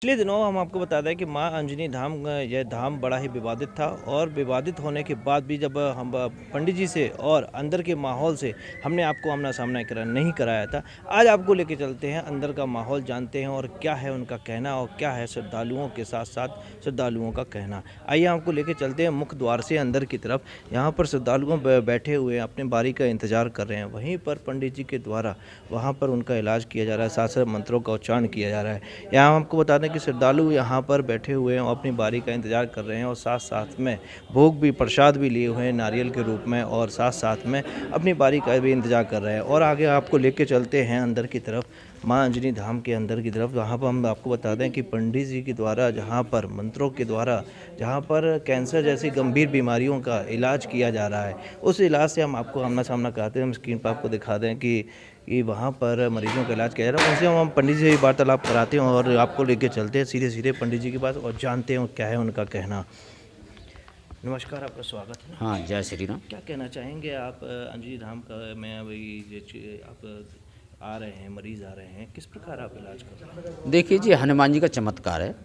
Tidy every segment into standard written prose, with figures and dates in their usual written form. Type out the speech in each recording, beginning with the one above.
पिछले दिनों हम आपको बता दें कि माँ अंजनी धाम यह धाम बड़ा ही विवादित था और विवादित होने के बाद भी जब हम पंडित जी से और अंदर के माहौल से हमने आपको आमना सामना नहीं कराया था। आज आपको लेके चलते हैं, अंदर का माहौल जानते हैं और क्या है उनका कहना और क्या है श्रद्धालुओं के साथ साथ श्रद्धालुओं का कहना। आइए आपको लेके चलते हैं मुख्य द्वार से अंदर की तरफ। यहाँ पर श्रद्धालुओं बैठे हुए हैं, अपने बारी का इंतजार कर रहे हैं। वहीं पर पंडित जी के द्वारा वहाँ पर उनका इलाज किया जा रहा है, साथ साथ मंत्रों का उच्चारण किया जा रहा है। यहाँ आपको बता दें कि श्रद्धालु यहाँ पर बैठे हुए हैं और अपनी बारी का इंतजार कर रहे हैं और साथ साथ में भोग भी, प्रसाद भी लिए हुए हैं नारियल के रूप में और साथ साथ में अपनी बारी का भी इंतजार कर रहे हैं। और आगे आपको लेके चलते हैं अंदर की तरफ, माँ अंजनी धाम के अंदर की तरफ। वहाँ पर हम आपको बता दें कि पंडित जी के द्वारा जहाँ पर मंत्रों के द्वारा जहाँ पर कैंसर जैसी गंभीर बीमारियों का इलाज किया जा रहा है, उस इलाज से हम आपको आमना सामना कराते हैं। हम स्क्रीन पर आपको दिखा दें कि वहाँ पर मरीजों का इलाज किया जा रहा है। उनसे हम पंडित जी से वार्तालाप कराते हैं और आपको लेके चलते हैं सीधे सीधे पंडित जी के पास और जानते हैं क्या है उनका कहना। नमस्कार, आपका स्वागत है। हाँ, जय श्री राम। क्या कहना चाहेंगे आप अंजनी धाम का में अभी आप आ रहे हैं, मरीज आ रहे हैं, किस प्रकार आप इलाज कर रहे हैं? देखिए जी, हनुमान जी का चमत्कार है।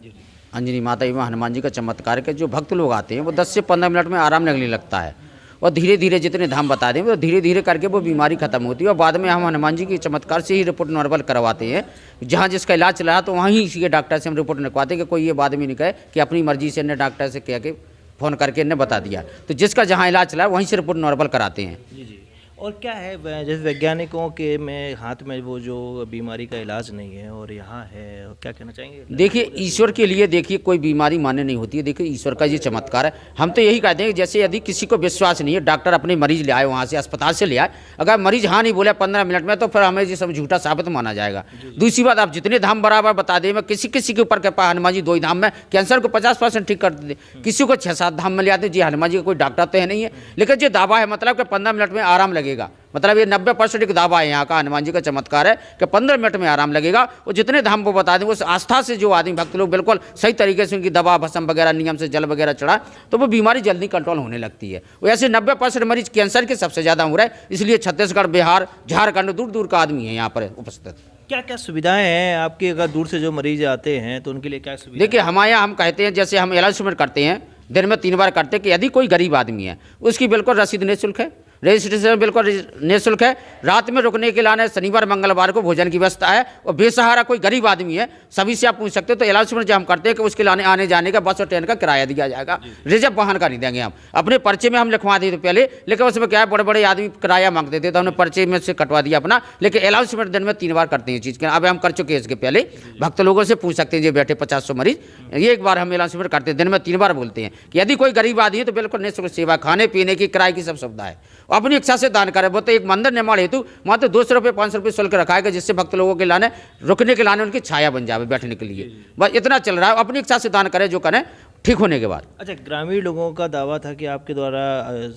अंजनी माता एवं हनुमान जी का चमत्कार है कि जो भक्त लोग आते हैं वो 10 से 15 मिनट में आराम लगने लगता है और धीरे धीरे जितने धाम बता दें वो धीरे धीरे करके वो बीमारी खत्म होती है और बाद में हम हनुमान जी के चमत्कार से ही रिपोर्ट नॉर्मल करवाते हैं। जहाँ जिसका इलाज चला तो वहीं इसी के डॉक्टर से हम रिपोर्ट निकलवाते हैं कि कोई ये बाद में नहीं कहे कि अपनी मर्जी से ने डॉक्टर से कह के फ़ोन करके इन्हें बता दिया। तो जिसका जहाँ इलाज चला वहीं से रिपोर्ट नॉर्मल कराते हैं। जी। और क्या है जैसे वैज्ञानिकों के में हाथ में वो जो बीमारी का इलाज नहीं है और यहाँ है, क्या कहना चाहेंगे? देखिए, ईश्वर के लिए देखिए कोई बीमारी मान्य नहीं होती है। देखिए, ईश्वर का ये चमत्कार है। हम तो यही कहते हैं कि जैसे यदि किसी को विश्वास नहीं है, डॉक्टर अपने मरीज ले आए वहाँ से अस्पताल से ले आए, अगर मरीज हाँ नहीं बोला 15 मिनट में तो फिर हमें ये सब झूठा साबित माना जाएगा। दूसरी बात, आप जितने धाम बराबर बता दें, मैं किसी किसी के ऊपर कृपा हनुमान जी 2 ही धाम में कैंसर को 50% ठीक कर देते, किसी को 6-7 धाम में ले आते। जी हनुमान जी का कोई डॉक्टर तो है नहीं है, लेकिन जो दावा है मतलब कि 15 मिनट में आराम लगेगा, मतलब ये 90% एक दावा है यहाँ का। हनुमान जी का चमत्कार है कि 15 मिनट में आराम लगेगा। और जितने धाम को बता दें उस आस्था से जो आदमी भक्त लोग बिल्कुल सही तरीके से उनकी दवा भस्म वगैरह नियम से जल वगैरह चढ़ा तो वो बीमारी जल्दी कंट्रोल होने लगती है। वैसे 90% मरीज कैंसर के सबसे ज़्यादा हो रहा है, इसलिए छत्तीसगढ़, बिहार, झारखंड दूर दूर का आदमी है यहाँ पर उपस्थित। क्या क्या सुविधाएं हैं आपके? अगर दूर से जो मरीज आते हैं तो उनके लिए क्या सुविधा? देखिए, हमारे यहाँ हम कहते हैं, जैसे हम अनाउंसमेंट करते हैं दिन में 3 बार करते हैं कि यदि कोई गरीब आदमी है उसकी बिल्कुल रसीद निःशुल्क है, रजिस्ट्रेशन बिल्कुल निःशुल्क है, रात में रुकने के लिए शनिवार मंगलवार को भोजन की व्यवस्था है। और बेसहारा कोई गरीब आदमी है सभी से आप पूछ सकते हो। तो अनाउंसमेंट जो हम करते हैं कि उसके लाने आने जाने का बस और ट्रेन का किराया दिया जाएगा, रिजर्व वाहन का नहीं देंगे। हम अपने पर्चे में हम लिखवा देते पहले, लेकिन उसमें क्या है बड़े बड़े आदमी किराया मांगते थे तो हमने पर्चे में से कटवा दिया अपना। लेकिन अनाउंसमेंट दिन में 3 बार करते हैं चीज़ के। अब हम कर चुके हैं इसके पहले, भक्त लोगों से पूछ सकते हैं जो बैठे 50-100 मरीज, ये एक बार हम अनाउंसमेंट करते हैं दिन में 3 बार बोलते हैं कि यदि कोई गरीब आदमी है तो बिल्कुल निःशुल्क सेवा, खाने पीने की, किराए की सब सुविधा है। अपनी इच्छा से दान करे। वो तो एक मंदिर निर्माण हेतु मात्र 200 रुपये 500 रुपये शुल्क रखा है जिससे भक्त लोगों के लाने रुकने के लाने उनकी छाया बन जाए बैठने के लिए। बस इतना चल रहा है। अपनी इच्छा से दान करे जो करें ठीक होने के बाद। अच्छा, ग्रामीण लोगों का दावा था कि आपके द्वारा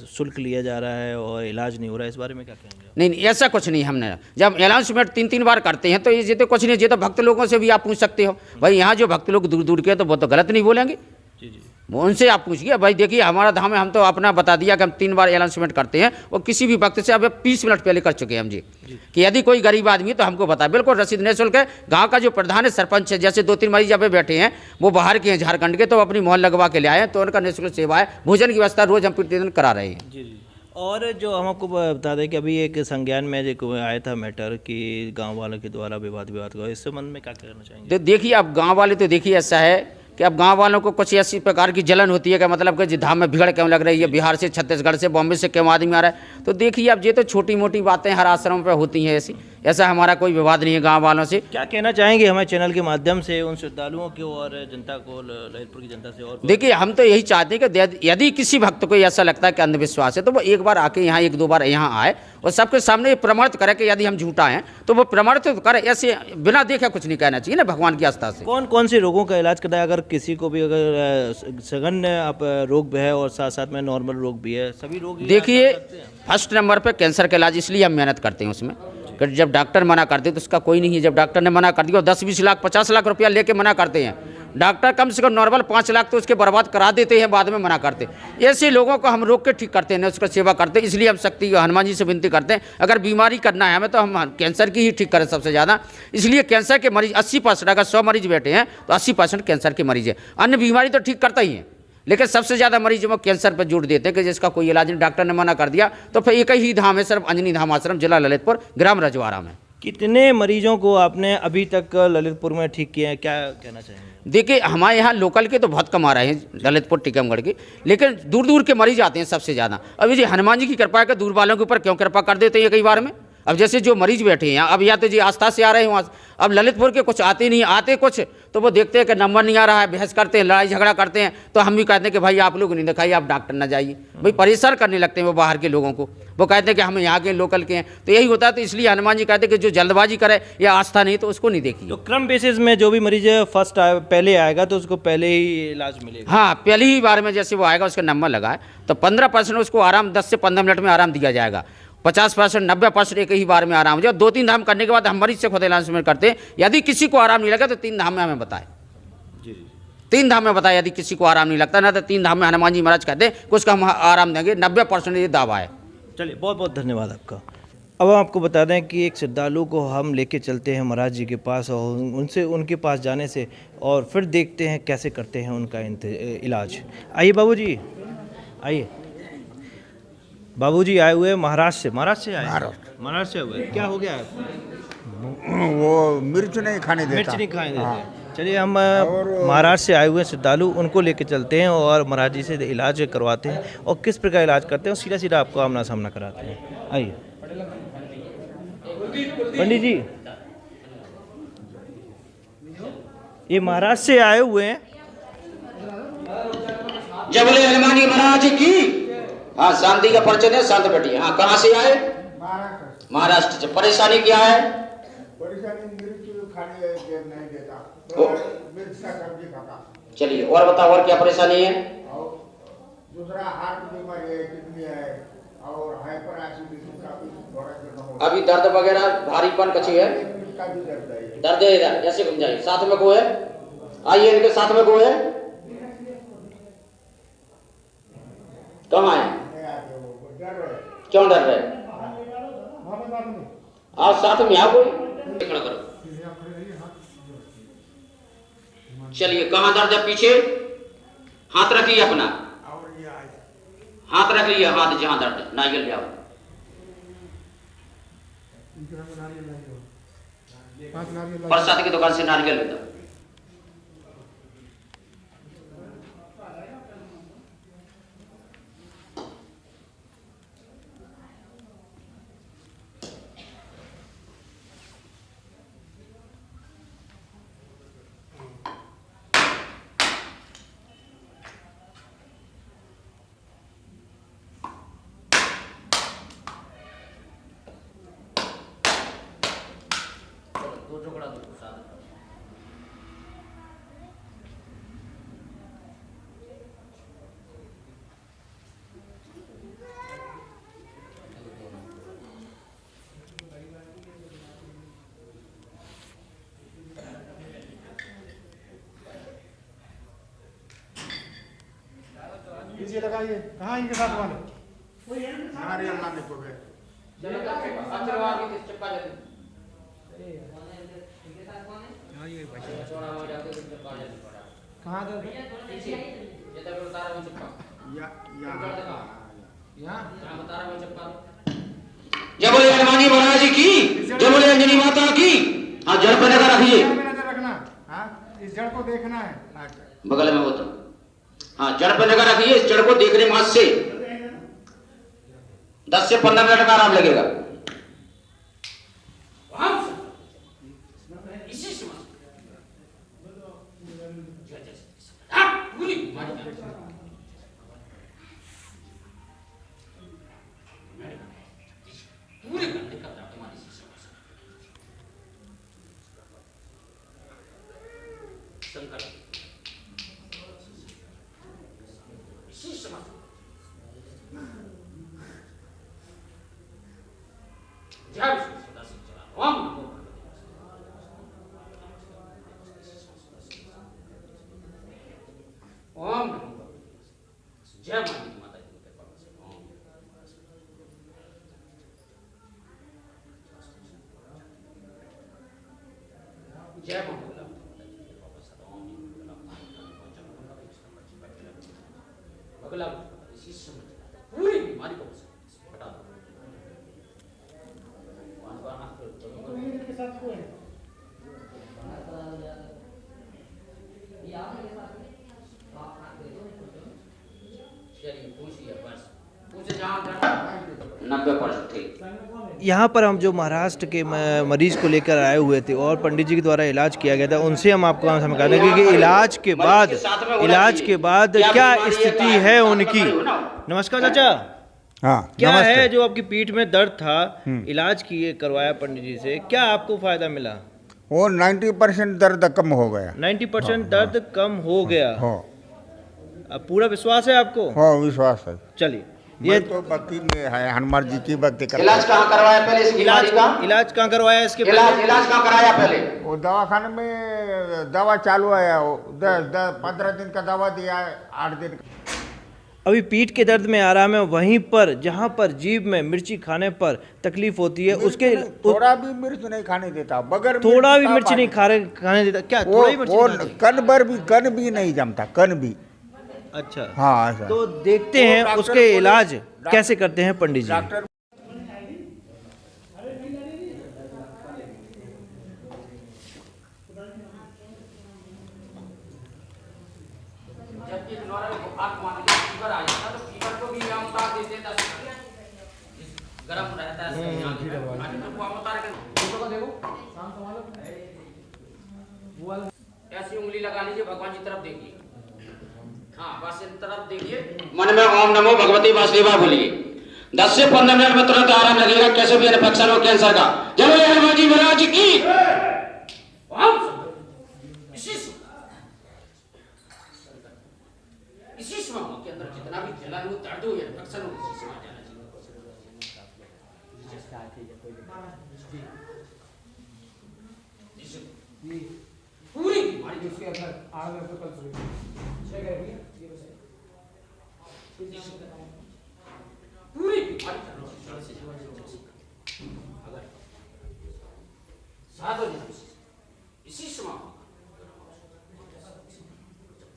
शुल्क लिया जा रहा है और इलाज नहीं हो रहा है, इस बारे में क्या कहेंगे? नहीं, ऐसा कुछ नहीं। हमने जब अनाउंसमेंट 3-3 बार करते हैं तो ये तो कुछ नहीं, ये तो भक्त लोगों से भी आप पूछ सकते हो। भाई यहाँ जो भक्त लोग दूर दूर के तो वो तो गलत नहीं बोलेंगे। जी। उनसे आप पूछिए। भाई देखिए, हमारा धाम है, हम तो अपना बता दिया कि हम 3 बार अनाउंसमेंट करते हैं और किसी भी वक्त से अब 20 मिनट पहले कर चुके हैं हम जी कि यदि कोई गरीब आदमी है तो हमको बताए, बिल्कुल रसीद निःशुल्क है। गांव का जो प्रधान है, सरपंच है, जैसे 2-3 मरीज यहाँ पे बैठे हैं वो बाहर के हैं, झारखंड के, तो अपनी मोहर लगवा के ले आए तो उनका निःशुल्क सेवा है। भोजन की व्यवस्था रोज हम प्रतिदिन करा रहे हैं। जी। और जो हम आपको बता दें कि अभी एक संज्ञान में जो आया था मैटर कि गांव वालों के द्वारा विवाद हुआ, इस संबंध में क्या कहना चाहेंगे? देखिए, अब गाँव वाले तो देखिए ऐसा है कि अब गांव वालों को कुछ ऐसी प्रकार की जलन होती है कि मतलब कि धाम में भीड़ क्यों लग रही है, बिहार से, छत्तीसगढ़ से, बॉम्बे से क्यों आदमी आ रहा है। तो देखिए, अब ये तो छोटी मोटी बातें हर आश्रम पे होती हैं ऐसा हमारा कोई विवाद नहीं है गांव वालों से। क्या कहना चाहेंगे हमारे चैनल के माध्यम से उन श्रद्धालुओं को और जनता को, ललितपुर की जनता से? और देखिए, हम तो यही चाहते हैं कि यदि किसी भक्त को ऐसा लगता है कि अंधविश्वास है तो वो एक बार आके यहाँ 1-2 बार यहाँ आए और सबके सामने ये प्रमाणित करे कि यदि हम झूठा हैं तो वो प्रमाणित करे। ऐसे बिना देखे कुछ नहीं कहना चाहिए ना, भगवान की आस्था से। कौन कौन से रोगों का इलाज करता है? अगर किसी को भी अगर सघन आप रोग भी है और साथ साथ में नॉर्मल रोग भी है, सभी रोग देखिए, फर्स्ट नंबर पे कैंसर का इलाज, इसलिए हम मेहनत करते हैं उसमें कि जब डॉक्टर मना करते तो उसका कोई नहीं है। जब डॉक्टर ने मना कर दिया 10-20 लाख 50 लाख रुपया लेके मना करते हैं डॉक्टर कम से कम नॉर्मल 5 लाख तो उसके बर्बाद करा देते हैं, बाद में मना करते। ऐसे लोगों को हम रोक के ठीक करते हैं, उसका सेवा करते हैं। इसलिए हम शक्ति हनुमान जी से विनती करते हैं, अगर बीमारी करना है हमें तो हम कैंसर की ही ठीक करें सबसे ज़्यादा। इसलिए कैंसर के मरीज 80%, अगर 100 मरीज बैठे हैं तो 80% कैंसर के मरीज है। अन्य बीमारी तो ठीक करता ही है, लेकिन सबसे ज़्यादा मरीज वो कैंसर पर जोड़ देते हैं कि जिसका कोई इलाज नहीं, डॉक्टर ने मना कर दिया। तो फिर एक ही धाम है सिर्फ, अंजनी धाम आश्रम, जिला ललितपुर, ग्राम रजवाड़ा में। कितने मरीजों को आपने अभी तक ललितपुर में ठीक किया है, क्या कहना चाहेंगे? देखिए हमारे यहाँ लोकल के तो बहुत कम आ रहे हैं, ललितपुर टीकमगढ़ के, लेकिन दूर दूर के मरीज आते हैं सबसे ज़्यादा। अब ये हनुमान जी की कृपा है कि दूर वालों के ऊपर क्यों कृपा कर देते हैं कई बार में। अब जैसे जो मरीज बैठे हैं अब या तो जी आस्था से आ रहे हैं वहाँ, अब ललितपुर के कुछ आते नहीं, आते कुछ तो वो देखते हैं कि नंबर नहीं आ रहा है, बहस करते हैं, लड़ाई झगड़ा करते हैं। तो हम भी कहते हैं कि भाई आप लोग नहीं दिखाइए, आप डॉक्टर ना जाइए। भाई परेशान करने लगते हैं वो बाहर के लोगों को, वो कहते हैं कि हम यहाँ के लोकल के हैं। तो यही होता है, तो इसलिए हनुमान जी कहते हैं कि जो जल्दबाजी करे या आस्था नहीं तो उसको नहीं देखिए। तो क्रम बेसिस में जो भी मरीज फर्स्ट पहले आएगा तो उसको पहले ही इलाज मिलेगा? हाँ, पहली ही बार में जैसे वो आएगा उसका नंबर लगा है तो 15% उसको आराम, 10 से 15 मिनट में आराम दिया जाएगा। 50%, 90% एक ही बार में आराम हो जाए। 2-3 धाम करने के बाद हम मरीज से खुद अनाउंसमेंट करते हैं, यदि किसी को आराम नहीं लगा तो 3 धाम में हमें बताए। 3 धाम में बताए, यदि किसी को आराम नहीं लगता ना तो 3 धाम में हनुमान जी महाराज कहते हैं कि उसका हम आराम देंगे। 90% ये दावा है। चलिए, बहुत बहुत धन्यवाद आपका। अब हम आपको बता दें कि एक श्रद्धालु को हम लेके चलते हैं महाराज जी के पास, और उनसे उनके पास जाने से और फिर देखते हैं कैसे करते हैं उनका इलाज। आइए बाबूजी, आइए। बाबूजी आए हुए महाराष्ट्र से। महाराष्ट्र से आए? महाराष्ट्र से हुए। क्या हो गया है? वो मिर्च नहीं खाने देता। मिर्च नहीं खाने देते। चलिए, हम महाराष्ट्र से आए हुए श्रद्धालु, उनको लेके चलते हैं और महाराज जी से इलाज करवाते हैं और किस प्रकार इलाज करते हैं, सीधा सीधा आपको आमना सामना कराते हैं। आइए पंडित जी, ये महाराष्ट्र से आए हुए हैं। जय बोले हनुमान जी महाराज की। हाँ, शांति का परिचय है, शांत बैठिए। हाँ, कहाँ से आए? महाराष्ट्र से। परेशानी क्या है? परेशानी मिर्च खाने नहीं देता, मिर्च का सब्जी खाता। चलिए, और बताओ और क्या परेशानी है? दूसरा हार्ट बीमारी है, किडनी है और हाइपर एसिडिटी का भी थोड़ा। अभी दर्द वगैरह भारीपन कछी है? का भी दर्द है। दर्द है इधर, ऐसे घूम जाइए। साथ में को है? आइए, इनके साथ में को है? कहाँ है? क्यों डर रहे? आओ साथ में, आओ कोई खड़ा करो। चलिए, कहाँ दर्द है? पीछे हाथ रखिए अपना, हाथ रख लिया, हाथ जहाँ दर्द है। नारियल ले आओ। प्रसाद की दुकान से नारियल लेता। ये लगाइए। कहाँ इनके साथ वाले? नारियल लाने को गए। कहाँ दर्द? जय बोले हनुमान जी महाराज की। जय बोले अंजनी माता की। हाँ, जड़ पर नजर रखिए। रखना। हाँ, इस जड़ को देखना है। बगल में होता। हाँ, जड़ पर नजर रखिए। इस जड़ को देखने मात्र से 10 से 15 मिनट का आराम लगेगा। जय माता दी माता जी की कृपा से ओम। जय माता दी माता जी की कृपा से ओम। अगला इसी समय पूरी बीमारी को हटा दो। के साथ कोई है? चलिए पूछिए बस पूछे जहाँ 90% ठीक। यहाँ पर हम जो महाराष्ट्र के मरीज को लेकर आए हुए थे और पंडित जी के द्वारा इलाज किया गया था, उनसे हम आपको हम समझा दें कि इलाज के बाद क्या स्थिति है उनकी। नमस्कार चाचा। हाँ, क्या नमस्ते। है जो आपकी पीठ में दर्द था, इलाज किए करवाया पंडित जी से, क्या आपको फायदा मिला? वो 90% दर्द कम हो गया। 90% दर्द कम हो गया। हाँ अब पूरा विश्वास है आपको? हाँ, विश्वास है। चलिए ये ये तो भक्ति में है, हनुमान जी की भक्ति कर। इलाज कहाँ करवाया पहले इस बीमारी का? इलाज कहाँ करवाया इसके इलाज कहाँ कराया पहले? वो दवाखाने में दवा चालू है, वो 15 दिन का दवा दिया है, 8 दिन का। अभी पीठ के दर्द में आराम है। वहीं पर जहाँ पर जीभ में मिर्ची खाने पर तकलीफ होती है उसके थोड़ा भी मिर्च नहीं खाने देता, बगैर थोड़ा भी का मिर्च नहीं खाने देता। क्या थोड़ा ही मिर्च नहीं खाते? कन भी नहीं जमता, कन भी। अच्छा हाँ ऐसा। तो देखते हैं डॉक्टर उसके बोले- इलाज कैसे करते हैं पंडित जी। डॉक्टर जबकि नॉर्मल बुखार मान लीजिए फीवर आ जाता तो फीवर को भी हम उतार देते 10 गरम रहता है सही यहाँ की पानी में वो उतार के देखो ऐसी उंगली लगा लीजिए, भगवान की तरफ देखिए। हाँ बस इन तरफ देखिए, मन में ओम नमो भगवती वासुदेवा बोलिए। 10 से 15 मिनट में तुरंत आराम लगेगा, कैसे भी इन्फेक्शन हो कैंसर का। चलो हनुमान जी महाराज की इसी समय के अंदर जितना भी जलन हो, दर्द हो, इन्फेक्शन हो, इसी समय जाना चाहिए। पूरी बीमारी इसके अंदर आग में तो कल पूरी बीमारी अगर साधो इसी समय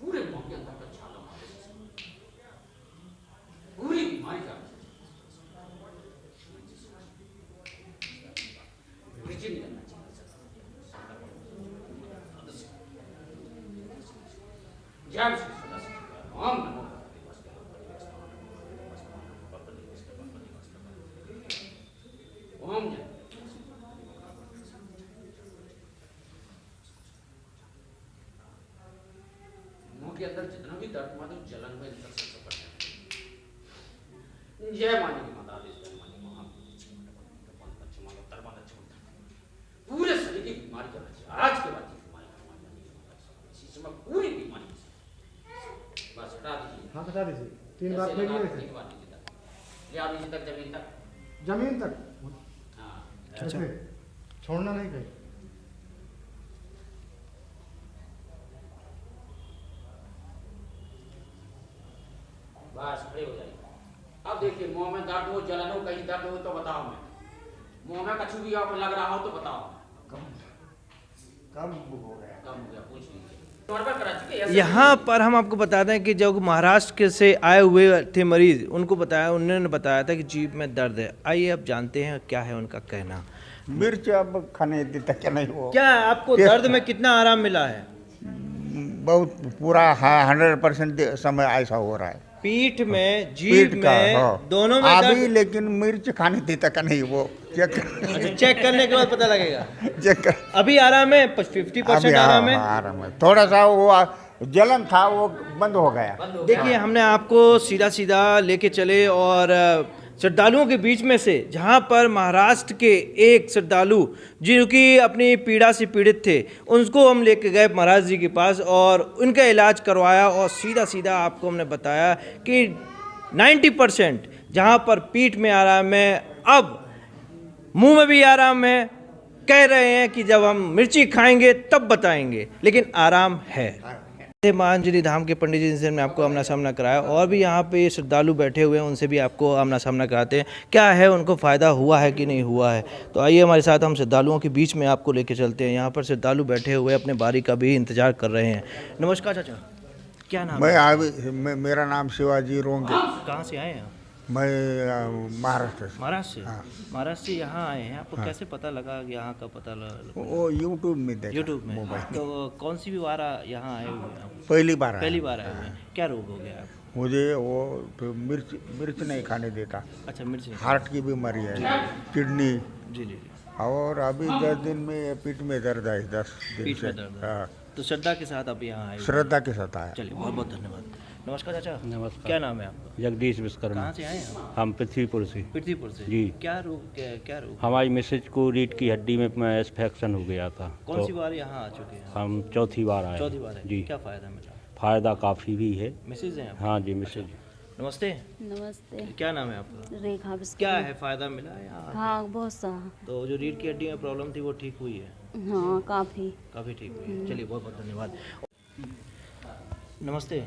पूरे मुंह के अंदर का छाला मारे, पूरी बीमारी का वृद्धि नहीं करना चाहिए। जय श्री सदाशिव ओम नमो ओम जय। मुंह के अंदर जितना भी दर्द मानो जलन में इन्फेक्शन से बढ़ जाता है। जय मानी की माता दी पूरे शरीर की बीमारी करना चाहिए। आज के बाद की बीमारी इसी समय पूरी बीमारी बस हटा दीजिए। हाँ हटा दीजिए, 3 बार फेंक लिए थे। 3 बार नीचे तक ले आ नीचे तक, जमीन तक। जमीन तक हाँ ऐसे छोड़ना नहीं कहीं। बस खड़े हो जाइए। अब देखिए मुंह में दर्द हो, जलन हो, कहीं दर्द हो तो बताओ। मैं मुंह में कछु भी आपको लग रहा हो तो बताओ। कम हो गया। कम हो गया, पूछ लीजिए। नॉर्मल करा चुके ऐसे यहाँ पर हम आपको बता दें कि जब महाराष्ट्र के से आए हुए थे मरीज, उन्होंने बताया था कि जीभ में दर्द है। आइए अब जानते हैं क्या है उनका कहना। मिर्च अब खाने देता क्या नहीं हो। क्या आपको दर्द में कितना आराम मिला है? बहुत पूरा 100% समय ऐसा हो रहा है। पीठ में, जीभ पीठ का, में, हाँ। दोनों में अभी दर्द। लेकिन मिर्च खाने देता का नहीं, वो चेक चेक करने के बाद पता लगेगा। चेक कर। अभी आराम है, 50% आराम है। आराम है। थोड़ा सा वो जलन था वो बंद हो गया। देखिए हमने आपको सीधा सीधा लेके चले और श्रद्धालुओं के बीच में से, जहां पर महाराष्ट्र के एक श्रद्धालु जिनकी अपनी पीड़ा से पीड़ित थे, उनको हम लेके गए महाराज जी के पास और उनका इलाज करवाया। और सीधा सीधा आपको हमने बताया कि 90% जहां पर पीठ में आराम है, अब मुंह में भी आराम है। कह रहे हैं कि जब हम मिर्ची खाएंगे तब बताएंगे, लेकिन आराम है। मां अंजनी धाम के पंडित जी से हमने आपको आमना सामना कराया, और भी यहाँ पे श्रद्धालु बैठे हुए हैं, उनसे भी आपको आमना सामना कराते हैं, क्या है उनको फ़ायदा हुआ है कि नहीं हुआ है। तो आइए हमारे साथ, हम श्रद्धालुओं के बीच में आपको लेके चलते हैं। यहाँ पर श्रद्धालु बैठे हुए अपने बारी का भी इंतजार कर रहे हैं। नमस्कार चाचा, क्या नाम है? मेरा नाम शिवाजी रोंगे। कहाँ से आए हैं आप? मैं महाराष्ट्र से। महाराष्ट्र से? हाँ। महाराष्ट्र से यहाँ आए हैं, आपको कैसे पता लगा कि यहाँ का पता लगा? वो यूट्यूब में देखा। यूट्यूब में? मोबाइल। तो कौन सी भी बार यहाँ आए हुए हैं आप? पहली बार आया। पहली बार आए हुए हैं। क्या रोग हो गया आपको? मुझे वो मिर्च नहीं खाने देता। अच्छा, मिर्च नहीं? हार्ट की बीमारी है, किडनी, जी जी। और अभी 10 दिन में पीठ में दर्द है, 10 दिन पीठ से। में दर्द है। हाँ, तो श्रद्धा के साथ आप यहाँ आए हुए हैं। श्रद्धा के साथ आया। चलिए, बहुत बहुत धन्यवाद। नमस्कार चाचा। नमस्कार। क्या नाम है आपका? जगदीश विश्वकर्मा। कहाँ से आए हैं आप? हम पृथ्वीपुर से। पृथ्वीपुर से? जी। क्या रोग, क्या रोग? हमारी मिसेज को रीढ़ की हड्डी में इंफेक्शन हो गया था। कौन सी बार यहाँ आ चुके हैं? हम चौथी बार आए। चौथी बार है? जी। क्या फ़ायदा मिला? फायदा काफ़ी भी है। मिसेज हैं आप? हाँ जी मिसेज। नमस्ते। नमस्ते। क्या नाम है आपका? रेखा क्या विश्वकर्मा। है, फ़ायदा मिला है यहाँ? हाँ, बहुत सा। तो जो रीढ़ की हड्डी में प्रॉब्लम थी वो ठीक हुई है? हाँ, काफ़ी। काफ़ी ठीक हुई है। चलिए, बहुत बहुत धन्यवाद। नमस्ते,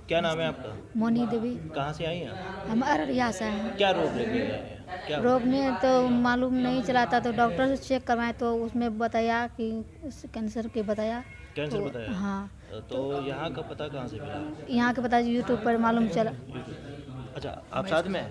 क्या नाम है आपका? मोनी देवी। कहाँ से आई हैं आप? हम अररिया से हैं। क्या रोग लेके आए हैं? क्या रोग में तो मालूम नहीं चला था, तो डॉक्टर से चेक करवाए तो उसमें बताया कि कैंसर के बताया। कैंसर तो, बताया? हाँ। तो यहाँ का पता कहाँ से मिला? यहाँ के पता यूट्यूब पर मालूम चला। अच्छा, आप साथ में?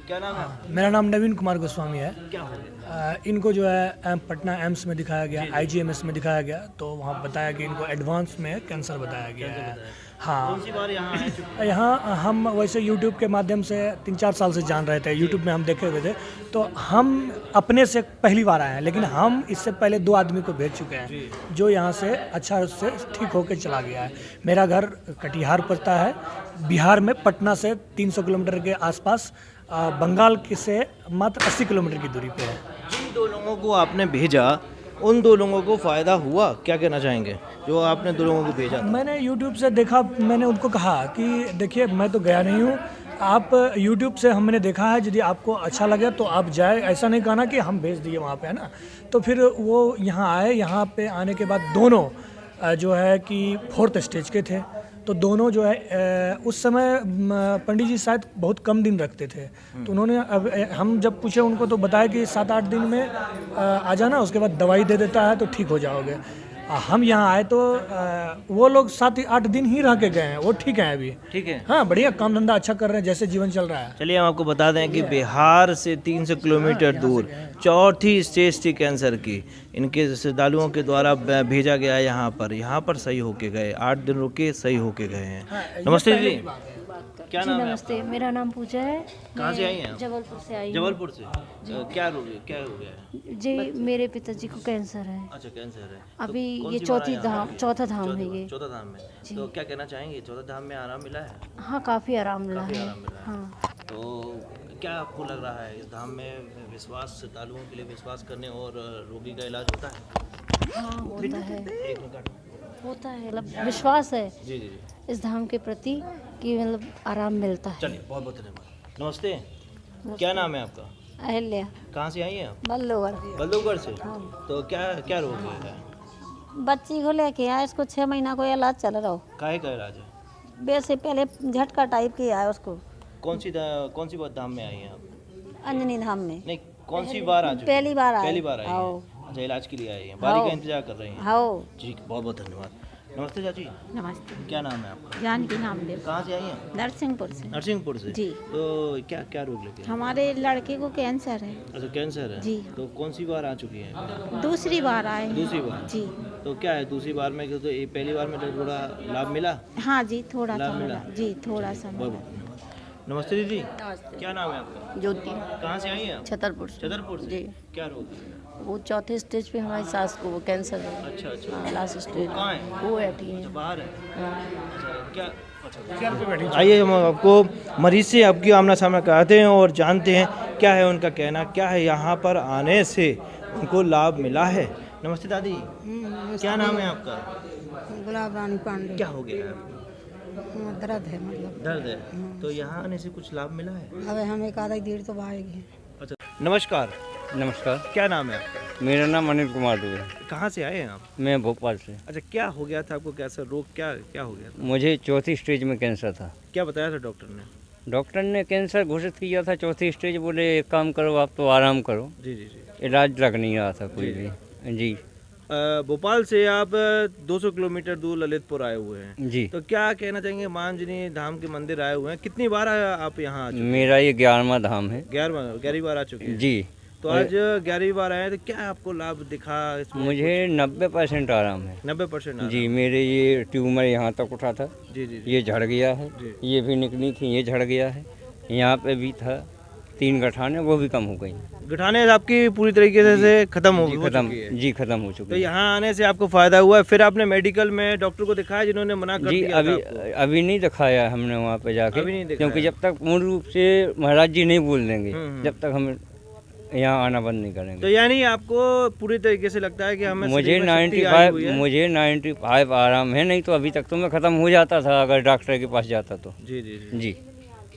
क्या नाम है आपका? मेरा नाम नवीन कुमार गोस्वामी है। क्या हो गया? इनको जो है पटना एम्स में दिखाया गया, IGMS में दिखाया गया, तो वहाँ बताया कि इनको एडवांस में कैंसर बताया गया है। हाँ, कौन सी बार यहाँ आए चुके? यहाँ हम वैसे यूट्यूब के माध्यम से 3-4 साल से जान रहे थे, यूट्यूब में हम देखे हुए थे, तो हम अपने से पहली बार आए हैं, लेकिन हम इससे पहले 2 आदमी को भेज चुके हैं जो यहाँ से अच्छा से ठीक होकर चला गया है। मेरा घर कटिहार पड़ता है, बिहार में पटना से 300 किलोमीटर के आसपास, बंगाल के से मात्र 80 किलोमीटर की दूरी पे है। जिन 2 लोगों को आपने भेजा, उन 2 लोगों को फ़ायदा हुआ? क्या कहना चाहेंगे जो आपने 2 लोगों को भेजा? मैंने यूट्यूब से देखा, मैंने उनको कहा कि देखिए मैं तो गया नहीं हूँ, आप यूट्यूब से हमने देखा है, यदि आपको अच्छा लगे तो आप जाए, ऐसा नहीं कहना कि हम भेज दिए वहाँ पे, है ना। तो फिर वो यहाँ आए, यहाँ पे आने के बाद दोनों जो है कि 4th स्टेज के थे, तो दोनों जो है उस समय पंडित जी शायद बहुत कम दिन रखते थे, तो उन्होंने अब हम जब पूछे उनको तो बताया कि 7-8 दिन में आ जाना, उसके बाद दवाई दे देता है तो ठीक हो जाओगे। हम यहाँ आए तो वो लोग 7-8 दिन ही रह के गए हैं, वो ठीक है अभी। ठीक है। हाँ, बढ़िया काम धंधा अच्छा कर रहे हैं, जैसे जीवन चल रहा है। चलिए, हम आपको बता दें कि बिहार से 300 किलोमीटर दूर 4थी स्टेज थी कैंसर की, इनके श्रद्धालुओं के द्वारा भेजा गया यहाँ पर सही होके गए, 8 दिन रुके, सही होके गए हैं। नमस्ते जी, क्या नाम है? नमस्ते, मेरा नाम पूजा है। कहाँ से आई हैं आप? जबलपुर से आई हूँ। जबलपुर से? क्या हो गया है? जी, मेरे पिताजी को कैंसर है। अच्छा, कैंसर है। अभी कौन ये सी बार आए आप? चौथा धाम है ये। चौथा धाम में? तो क्या कहना चाहेंगे, चौथा धाम में आराम मिला है? हाँ, काफ़ी आराम मिला काफ़ी है। आराम मिला है। हाँ। तो क्या आपको लग रहा है, इस धाम में विश्वास, श्रद्धालुओं के लिए विश्वास करने और रोगी का इलाज होता है? हाँ, होता है। एक मिनट। होता है, मतलब विश्वास है जी जी जी। इस धाम के प्रति कि मतलब आराम मिलता है। चलिए, बहुत बहुत धन्यवाद। नमस्ते, क्या नाम है आपका? अहल्या, कहाँ से आई हैं आप? बल्लोगढ़। बल्लभगढ़ से? तो क्या रोग है? बच्ची को लेके आए, इसको 6 महीना को इलाज चल रहा हो। काहे का इलाज है? वैसे पहले झटका टाइप की आया उसको, कौन सी बार धाम में आई हैं आप? अंजनी धाम में। नहीं, कौन सी बार आ चुकी? पहली बार आई। पहली बार आई आओ। हैं। अच्छा, इलाज के लिए आई हैं, बारी का इंतजार कर रही हैं। हाँ। जी, बहुत बहुत धन्यवाद। नमस्ते चाची, नमस्ते। क्या नाम है आपका? जानकी नामदेव। कहाँ से आई हैं? नरसिंहपुर से। नरसिंहपुर से? जी। तो क्या रोग लेके? हमारे लड़के को कैंसर है। अच्छा, कैंसर है? जी। तो कौन सी बार आ चुकी हैं? दूसरी बार आए हैं। दूसरी बार? जी। तो क्या है दूसरी बार में, तो ये पहली बार में तो थोड़ा लाभ मिला? हाँ जी, थोड़ा लाभ सा मिला? मिला जी, थोड़ा सा बहुत मिला। बहुत धन्यवाद। नमस्ते दीदी, क्या नाम है आपका? ज्योति, कहाँ से आई हैं आप? छतरपुर से। छतरपुर से? जी। क्या रोग है? वो 4थे स्टेज पे हमारी सास को वो कैंसर है। अच्छा अच्छा। हाँ, लास्ट स्टेज। कहाँ है? वो बैठी अच्छा, है। बाहर है? हाँ। अच्छा, क्या? अच्छा, आइए हम आपको मरीज से आपकी आमना सामना कराते हैं और जानते हैं क्या है उनका कहना, क्या है यहाँ पर आने से उनको लाभ मिला है। नमस्ते दादी, क्या नाम है आपका? गुलाब रानी पांडे। क्या हो गया है? दर्द है, मतलब दर्द है? तो यहाँ आने से कुछ लाभ मिला है? अब हम 1 आधा 1.5 तो आएगी। अच्छा, नमस्कार। नमस्कार। क्या नाम है आपका? मेरा नाम अनिल कुमार दुबे है। कहाँ से आए हैं आप? मैं भोपाल से। अच्छा, क्या हो गया था आपको? कैसा रोग, क्या क्या हो गया था? मुझे चौथी स्टेज में कैंसर था। क्या बताया था डॉक्टर ने? डॉक्टर ने कैंसर घोषित किया था चौथी स्टेज। बोले एक काम करो, आप तो आराम करो। जी जी जी। इलाज लग नहीं रहा था कोई भी। जी भोपाल से आप 200 किलोमीटर दूर ललितपुर आए हुए हैं। जी। तो क्या कहना चाहेंगे? मां अंजनी धाम के मंदिर आए हुए हैं, कितनी बार आप यहाँ आ चुके हैं? मेरा ये 11वां धाम है। 11वीं बार आ चुके हैं जी। तो आज 11वीं बार आए, तो क्या आपको लाभ दिखा इसमें? मुझे 90% आराम है। 90% जी। मेरे ये ट्यूमर यहाँ तक उठा था, जी जी। ये झड़ गया है। ये भी निकली थी, ये झड़ गया है। यहाँ पे भी था 3 गठाने, वो भी कम हो गई। गठाने आपकी पूरी तरीके से खत्म हो चुकी है? जी खत्म हो चुकी तो है। यहाँ आने से आपको फायदा हुआ है? फिर आपने मेडिकल में डॉक्टर को दिखाया जिन्होंने मना कर जी दिया अभी था आपको? अभी नहीं दिखाया हमने वहाँ पे जाके। अभी नहीं दिखाया। क्योंकि जब तक पूर्ण रूप से महाराज जी नहीं बोल देंगे जब तक हम यहाँ आना बंद नहीं करेंगे। तो यानी आपको पूरी तरीके से लगता है कि हमें मुझे 95 आराम है, नहीं तो अभी तक तो मैं ख़त्म हो जाता था अगर डॉक्टर के पास जाता तो। जी जी जी। जी।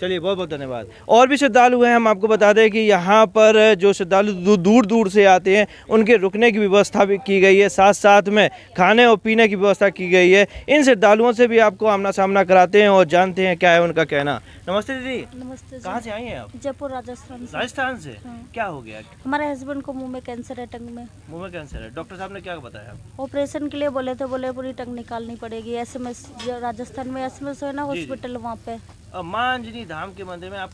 चलिए, बहुत बहुत धन्यवाद। और भी श्रद्धालु हैं, हम आपको बता दें कि यहाँ पर जो श्रद्धालु दूर दूर से आते हैं उनके रुकने की व्यवस्था भी की गई है, साथ साथ में खाने और पीने की व्यवस्था की गई है। इन श्रद्धालुओं से भी आपको आमना सामना कराते हैं और जानते हैं क्या है उनका कहना। नमस्ते दीदी। नमस्ते। कहाँ से आई हैं आप? जयपुर राजस्थान से। राजस्थान से? हाँ। क्या हो गया? हमारे हस्बैंड को मुंह में कैंसर है, टंग में। मुंह में कैंसर है? डॉक्टर साहब ने क्या बताया? ऑपरेशन के लिए बोले थे, बोले पूरी टंग निकालनी पड़ेगी। SMS राजस्थान में SMS है ना हॉस्पिटल, वहाँ पे। मां अंजनी धाम के मंदिर में आप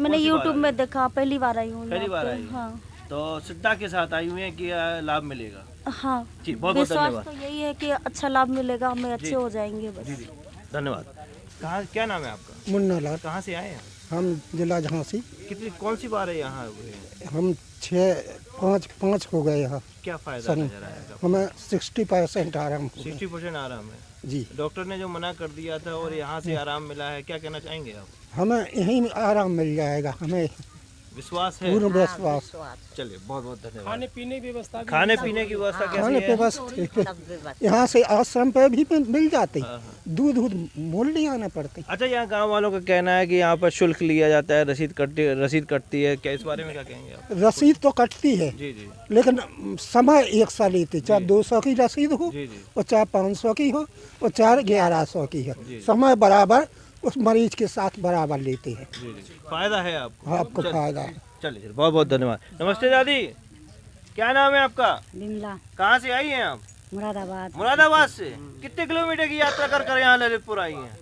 मैंने YouTube में देखा, पहली बार आई हूँ। पहली बार आई? हाँ। तो श्रद्धा के साथ आई हुई है कि लाभ मिलेगा? हाँ जी, बहुत बहुत विश्वास धन्यवाद। तो यही है कि अच्छा लाभ मिलेगा, हमें अच्छे हो जाएंगे बस। जी, धन्यवाद। कहाँ, क्या नाम है आपका? मुन्ना लाल। कहाँ से आए हैं? हम जिला झांसी। कितनी, कौन सी बार है यहाँ हुए? हम 5 हो गए यहाँ। क्या फायदा नजर आएगा? हमें 60% आराम। 60% आराम है जी। डॉक्टर ने जो मना कर दिया था और यहाँ से आराम मिला है, क्या कहना चाहेंगे आप? हमें यहीं आराम मिल जाएगा, हमें विश्वास है? पूर्ण विश्वास। चलिए, बहुत बहुत धन्यवाद। खाने पीने की व्यवस्था कैसी है? बस ठीक है। यहाँ से आश्रम पे भी मिल जाती, दूध मोल नहीं आना पड़ती। अच्छा, यहाँ गांव वालों का कहना है कि यहाँ पर शुल्क लिया जाता है, रसीद कटती है, क्या इस बारे में क्या कहेंगे आप? रसीद तो कटती है जी जी। लेकिन समय एक सा लेती, चाहे 200 की रसीद हो जी जी। और चाहे 500 की हो और चाहे 1100 की हो, समय बराबर उस मरीज के साथ बराबर लेते हैं। जी जी। फायदा है आपको? आपको फायदा है। चलिए, बहुत बहुत धन्यवाद। नमस्ते दादी, क्या नाम है आपका? बिमला। कहाँ से आई हैं आप? मुरादाबाद। मुरादाबाद से? कितने किलोमीटर की यात्रा कर यहाँ ललितपुर आई हैं?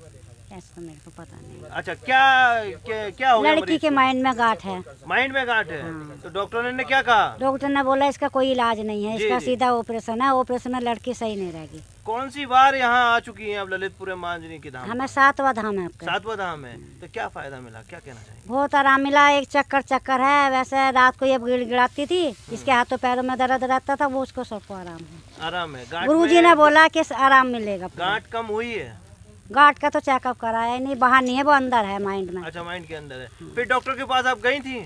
ऐसा मेरे को पता नहीं। अच्छा, क्या हो गया? लड़की के माइंड में गांठ है। माइंड में गांठ है? तो डॉक्टर ने क्या कहा? डॉक्टर ने बोला इसका कोई इलाज नहीं है, जी, इसका जी। सीधा ऑपरेशन है, ऑपरेशन में लड़की सही नहीं रहेगी। कौन सी बार यहाँ आ चुकी हैं आप ललितपुर मां अंजनी के धाम? हमें 7वां धाम है आपका। 7वां धाम है। तो क्या फायदा मिला, क्या कहना चाहिए? बहुत आराम मिला, एक चक्कर है। वैसे रात को ये गिड़गिड़ाती थी, इसके हाथों पैरों में दर्द रहता था, वो उसको सबको आराम है। आराम है? गांठ गुरुजी में ने बोला कि आराम मिलेगा। गांठ कम हुई है? गांठ का तो चेकअप कराया नहीं, बाहर नहीं है, वो अंदर है माइंड में। अच्छा, माइंड के अंदर है। फिर डॉक्टर के पास आप गई थी?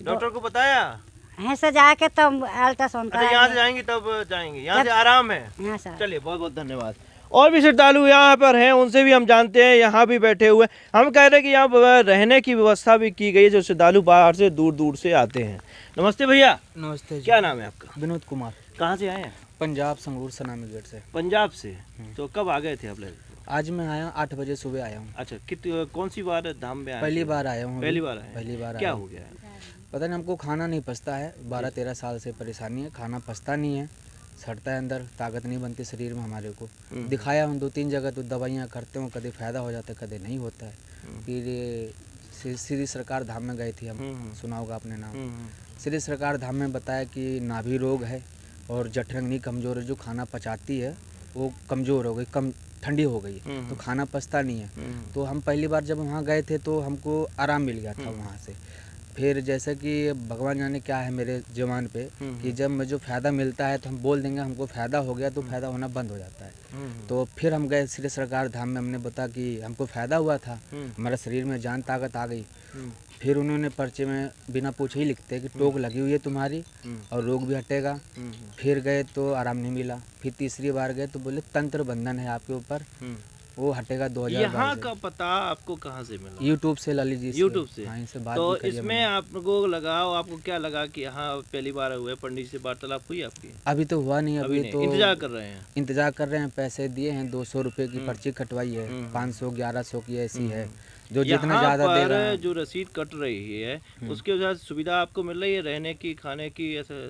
डॉक्टर को बताया? यहाँ से जाके तब अल्ट्रासाउंड अच्छा, यहाँ से जाएंगी तब जाएंगे, यहाँ से आराम है? यहाँ से। चलिए, बहुत बहुत धन्यवाद। और भी श्रद्धालु यहाँ पर हैं, उनसे भी हम जानते हैं, यहाँ भी बैठे हुए। हम कह रहे हैं कि यहाँ पर रहने की व्यवस्था भी की गई है, जो श्रद्धालु बाहर से दूर दूर से आते हैं। नमस्ते भैया। नमस्ते। क्या नाम है आपका? विनोद कुमार। कहाँ से आए हैं? पंजाब, संगरूर सनामी गेट से। पंजाब से? तो कब आ गए थे आप? आज मैं आया 8 बजे सुबह आया हूँ। अच्छा, कौन सी बार धाम में आए? पहली बार आया हूँ। पहली बार आए? क्या हो गया है? पता नहीं, हमको खाना नहीं पचता है। 12-13 साल से परेशानी है, खाना पचता नहीं है, सड़ता है अंदर, ताकत नहीं बनती शरीर में हमारे को। दिखाया हूँ 2-3 जगह, तो दवाइयाँ करते हूँ, कभी फ़ायदा हो जाता है, कभी नहीं होता है। फिर श्री सरकार धाम में गए थे हम, सुना होगा आपने नाम। श्री सरकार धाम में बताया कि नाभि रोग है और जठरंगनी कमज़ोर है, जो खाना पचाती है वो कमज़ोर हो गई, कम ठंडी हो गई है, तो खाना पचता नहीं है। तो हम पहली बार जब वहाँ गए थे तो हमको आराम मिल गया था वहाँ से। फिर जैसे कि भगवान जाने क्या है मेरे जवान पे कि जब मुझे फ़ायदा मिलता है तो हम बोल देंगे हमको फ़ायदा हो गया, तो फ़ायदा होना बंद हो जाता है। तो फिर हम गए श्री सरकार धाम में, हमने बताया कि हमको फ़ायदा हुआ था, हमारा शरीर में जान ताकत आ गई। फिर उन्होंने पर्चे में बिना पूछे ही लिखते कि टोक लगी हुई है तुम्हारी और रोग भी हटेगा। फिर गए तो आराम नहीं मिला। फिर तीसरी बार गए तो बोले तंत्र बंधन है आपके ऊपर, वो हटेगा 2022 यहाँ का पता आपको कहाँ से मिला? यूट्यूब से, ललित जी से। यूट्यूब से। हाँ, इनसे बात तो भी करी है इसमें मैंने। आपको आपको क्या लगा कि हाँ पहली बार हुए, पंडित से वार्तालाप हुई आपकी? अभी तो हुआ नहीं, अभी नहीं, तो इंतजार कर रहे हैं। इंतजार कर रहे हैं। पैसे दिए हैं, 200 रुपये की पर्ची कटवाई है, 500 1100 की ऐसी है, जो जितना ज़्यादा दे रहा है। जो रसीद कट रही है उसके साथ सुविधा आपको मिल रही है रहने की, खाने की? ऐसा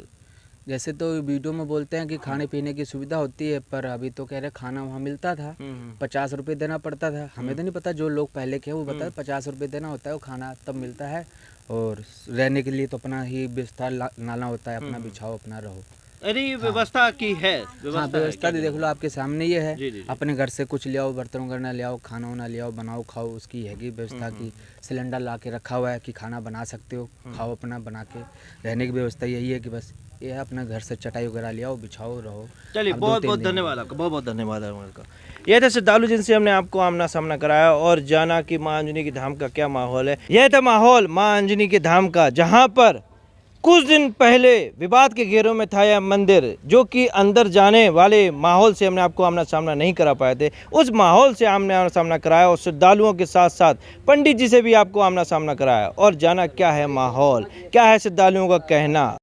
जैसे तो वीडियो में बोलते हैं कि खाने पीने की सुविधा होती है, पर अभी तो कह रहे खाना वहाँ मिलता था, 50 रुपये देना पड़ता था। हमें तो नहीं पता, जो लोग पहले के वो बता 50 रुपये देना होता है, वो खाना तब मिलता है। और रहने के लिए तो अपना ही बिस्तर नाला होता है, अपना बिछाओ, अपना रहो। अरे व्यवस्था की है? हाँ, व्यवस्था देख लो, आपके सामने ये है। जी, जी, जी। अपने घर से कुछ ले आओ, बर्तन वगैरह ले आओ, खाना वाना ले आओ, बनाओ खाओ, उसकी हैगी व्यवस्था की। सिलेंडर ला के रखा हुआ है कि खाना बना सकते हो, खाओ अपना बना के। रहने की व्यवस्था यही है कि बस ये है, अपना घर से चटाई वगैरह ले आओ, बिछाओ, रहो। चलिए, बहुत बहुत धन्यवाद आपका, बहुत बहुत धन्यवाद आपका। यह था श्रद्धालु जिनसे हमने आपको आमना सामना कराया और जाना कि माँ अंजनी के धाम का क्या माहौल है। यह था माहौल माँ अंजनी के धाम का, जहाँ पर कुछ दिन पहले विवाद के घेरों में था यह मंदिर, जो कि अंदर जाने वाले माहौल से हमने आपको आमना सामना नहीं करा पाए थे। उस माहौल से हमने आमना सामना कराया और श्रद्धालुओं के साथ साथ पंडित जी से भी आपको आमना सामना कराया और जाना क्या है माहौल, क्या है श्रद्धालुओं का कहना।